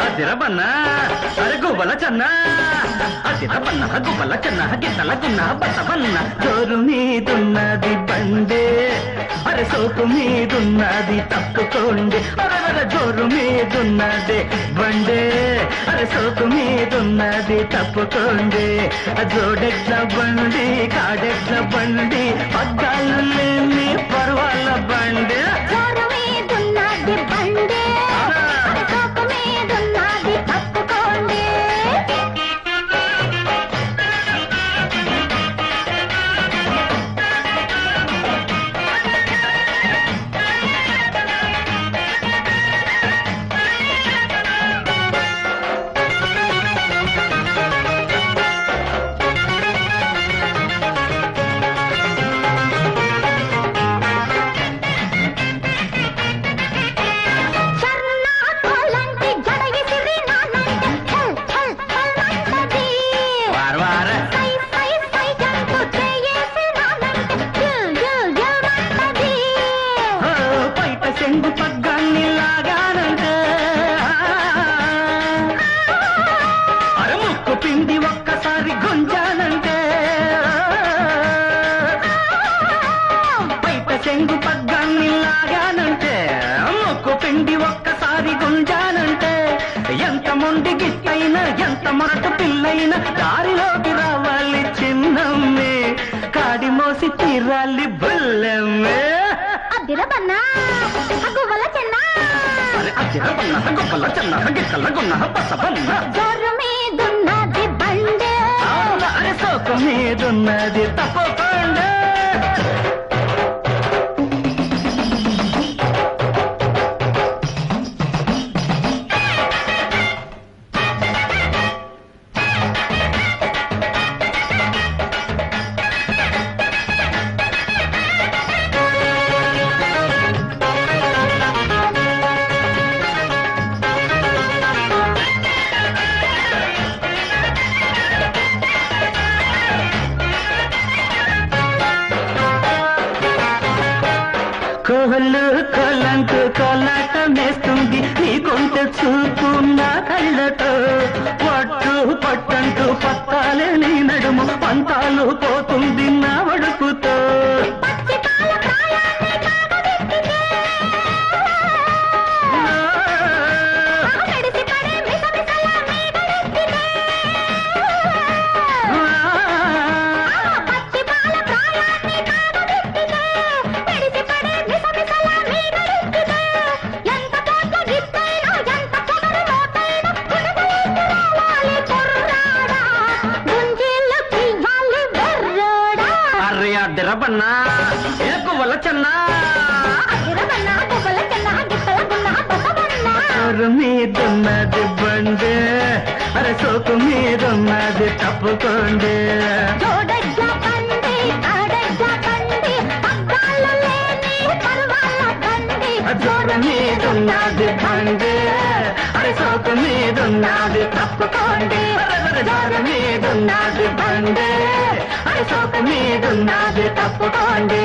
అదిరబన్నా అరగుబల చెన్న అదిరబన్న గుబల చెన్న గిన్నెలకున్న బసవన్న జోరు మీదున్నది బండే అరే సోకు మీదున్నది తప్పుకోండి అరవర జోరు మీదున్నది బండే అరే సోకు మీదున్నది తప్పుకోండి జోడెడ్ల బండి కాడెడ్ల బండి పగ్గాలు లేని పర్వాల బండి చెంగు పగ్గాన్ని లాగానంటే అరముక్కు పిండి ఒక్కసారి గుంజానంటే బయట చెంగు పగ్గాన్ని లాగానంటే ముక్కు పిండి ఒక్కసారి గుంజానంటే ఎంత మొండి గిట్టైనా ఎంత మొరటు పిల్లైనా దారిలోకి రావాలి చిన్నమ్మే కాడి మోసి తీరాలి బుల్లమ్మే అదిరబన్నా గువ్వల చెన్న అదిరబన్నా గువ్వల చెన్న గిక్కలగున్న బసవన్న జోరు మీదున్నది బండే అరే సోకు మీదున్నది తప్పకుండా కోళ్ళు కొలంటూ కోలాట మేస్తుంది నీ కొంత చూపు నా కళ్ళతో పట్టు పట్టంటూ పత్తాలే నీ నడుము పంతాలు పోతుంది నా వడుపుతో అదిరబన్నా గువ్వల చెన్న జోరు మీదున్నది బండి అరే సోకు మీదున్నది తప్పుకోండి జోరు మీదున్నది బండి అరే సోకు మీదున్నది తప్పుకోండి జోరు మీదున్నది బండి అరే సోకు మీదున్నది తప్పుకోండి